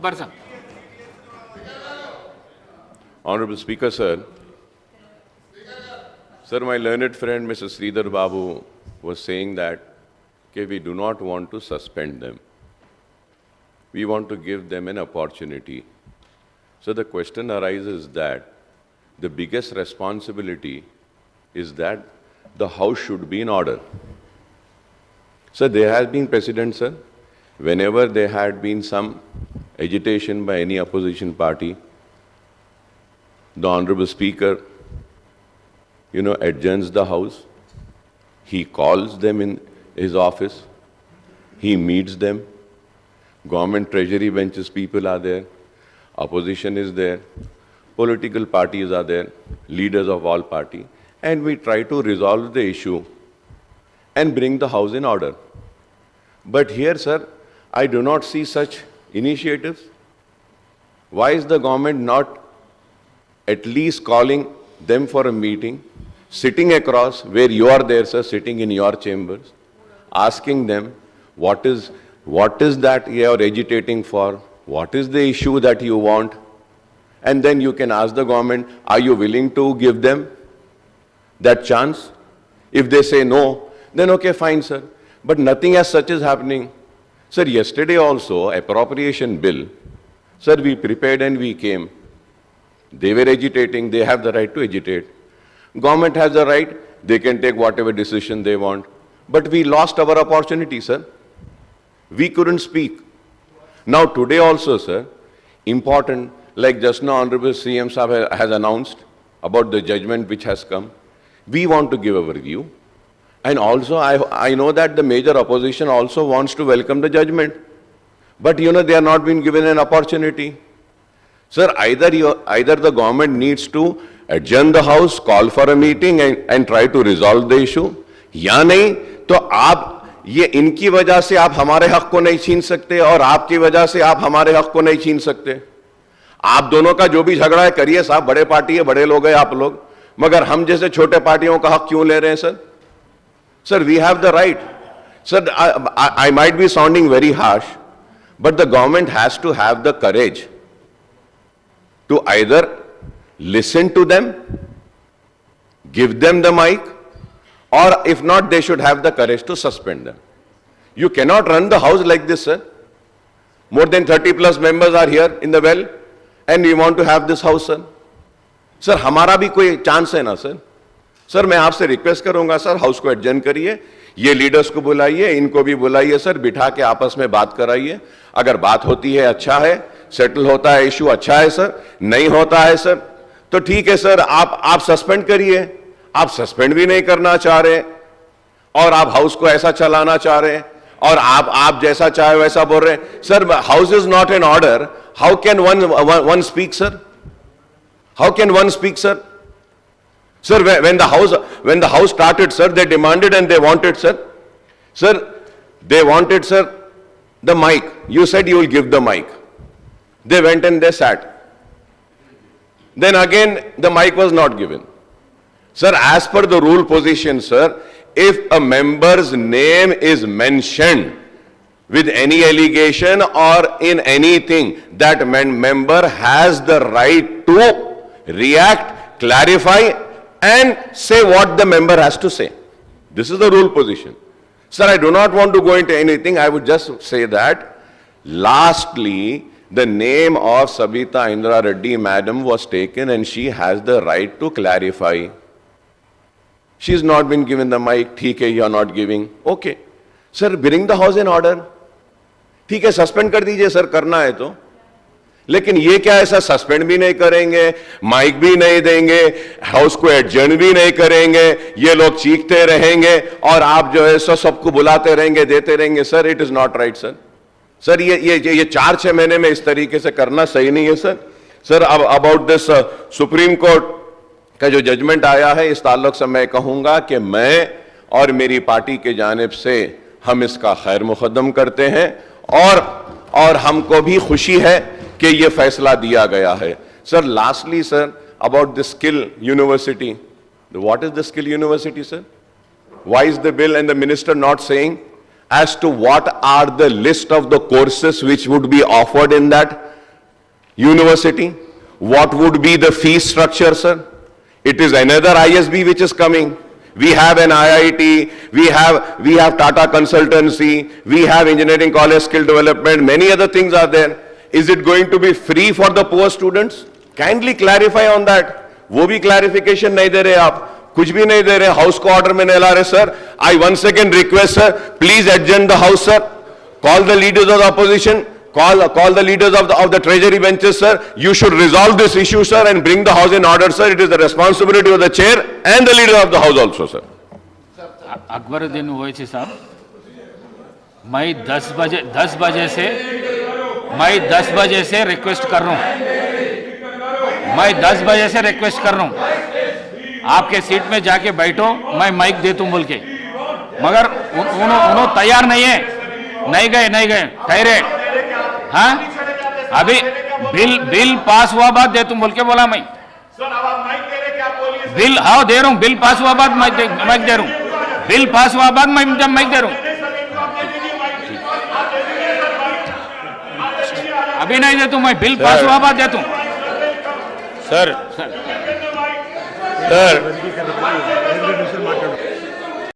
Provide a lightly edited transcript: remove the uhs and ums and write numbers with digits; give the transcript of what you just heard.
Barsa. Honorable Speaker, sir. Sir, my learned friend, Mr. Sridhar Babu, was saying that we do not want to suspend them. We want to give them an opportunity. So the question arises that the biggest responsibility is that the House should be in order. So there has been precedent, sir. Whenever there had been some agitation by any opposition party, the Honorable Speaker, adjourns the House. He calls them in his office. He meets them. Government treasury benches people are there. Opposition is there. Political parties are there. Leaders of all parties. And we try to resolve the issue and bring the House in order. But here, sir, I do not see such initiatives. Why is the government not at least calling them for a meeting, sitting across where you are there, sir, sitting in your chambers, asking them what is that you are agitating for, what is the issue that you want, and then you can ask the government, are you willing to give them that chance? If they say no, then okay, fine, sir. But nothing as such is happening. Sir, yesterday also, appropriation bill, sir, we prepared and we came. They were agitating, they have the right to agitate. Government has the right, they can take whatever decision they want. But we lost our opportunity, sir. We couldn't speak. Now today also, sir, important, like just now Honorable CM Sahab has announced about the judgment which has come. We want to give our view. And also I know that the major opposition also wants to welcome the judgment. But they are not being given an opportunity. Sir, either the government needs to adjourn the House, call for a meeting and try to resolve the issue, या नहीं तो आप ये इनकी वजह से आप हमारे हक को नहीं छीन सकते और आपकी वजह से आप हमारे हक को नहीं छीन सकते। आप दोनों का जो भी झगड़ा है करिए साहब, बड़े पार्टी है, बड़े लोग हैं आप लोग, मगर हम जैसे छोटे पार्टियों का हक क्यों ले रहे हैं sir? Sir, we have the right. Sir, I might be sounding very harsh, but the government has to have the courage to either listen to them, give them the mic, or if not, they should have the courage to suspend them. You cannot run the House like this, sir. More than 30 plus members are here in the well, and we want to have this House, sir. Sir, हमारा भी कोई chance है ना, sir? Sir, मैं आपसे request करूंगा, sir, house को adjourn करिए, ये लीडर्स को बुलाइए, इनको भी बुलाइए, सर, बिठा के आपस में बात कराइए। अगर बात होती है अच्छा है, सेटल होता है इशू अच्छा है सर, नहीं होता है सर तो ठीक है सर, आप सस्पेंड करिए। आप सस्पेंड भी नहीं करना चाह रहे और आप हाउस को ऐसा चलाना चाह रहे हैं और आप जैसा चाहे वैसा बोल रहे हैं। Sir, house is not in order, how can one speak sir? How can one speak sir? Sir, when the house started, sir, they demanded and they wanted, sir. Sir, they wanted, sir, the mic. You said you will give the mic. They went and they sat. Then again, the mic was not given. Sir, as per the rule position, sir, if a member's name is mentioned with any allegation or in anything, that member has the right to react, clarify, and say what the member has to say. This is the rule position. Sir, I do not want to go into anything. I would just say that, lastly, the name of Sabita Indra Reddy madam was taken and she has the right to clarify. She's not been given the mic. ठीक है, you are not giving. Okay. Sir, bring the house in order. ठीक है, suspend कर दीजिए sir, करना है तो। लेकिन ये क्या है सर, सस्पेंड भी नहीं करेंगे, माइक भी नहीं देंगे, हाउस को एडजर्न भी नहीं करेंगे, ये लोग चीखते रहेंगे और आप जो है सो सबको बुलाते रहेंगे, देते रहेंगे। Sir, it is not right sir. Sir, ये 4-6 महीने में इस तरीके से करना सही नहीं है सर। सर, अब अबाउट दिस सुप्रीम कोर्ट का जो जजमेंट आया है, इस ताल्लुक से मैं कहूंगा कि मैं और मेरी पार्टी के जानिब से हम इसका खैर मुकद्दम करते हैं और हमको भी खुशी है कि ये फैसला दिया गया है। Sir, lastly sir, about the skill university, what is the skill university sir? Why is the bill and the minister not saying as to what are the list of the courses which would be offered in that? University. What would be the fee structure, sir? It is another ISB which is coming. We have an IIT, we have Tata Consultancy, we have Engineering College Skill Development, many other things are there. Is it going to be free for the poor students? Kindly clarify on that. वो भी clarification नहीं दे रहे आप, कुछ भी नहीं दे रहे, house को ऑर्डर में नहीं ला रहे sir. I once again request sir, please adjourn the house sir. Call the leaders of the opposition. Call the leaders of the treasury benches, sir. You should resolve this issue, sir, and bring the house in order, sir. It is the responsibility of the chair and the leader of the house also, sir. Akbaruddin Owaisi साहब, मैं 10 बजे से request कर रहा हूँ. मैं 10 बजे से रिक्वेस्ट कर रहा हूँ. आपके सीट में जाके बैठो, मैं माइक दे दूं बोल के, मगर उन्होंने तैयार नहीं है. नहीं गए ठहरे. हाँ, अभी बिल पास हुआ बाद दे तुम बोल के बोला मैं. बिल हाँ दे रहा हूँ, बिल पास हुआ बाद माइक दे रहा हूँ. बिल पास हुआ बाद मैं जब माइक दे रहा हूँ. अभी नहीं दे तू, मैं बिल पास हुआ बाद दे तू. सर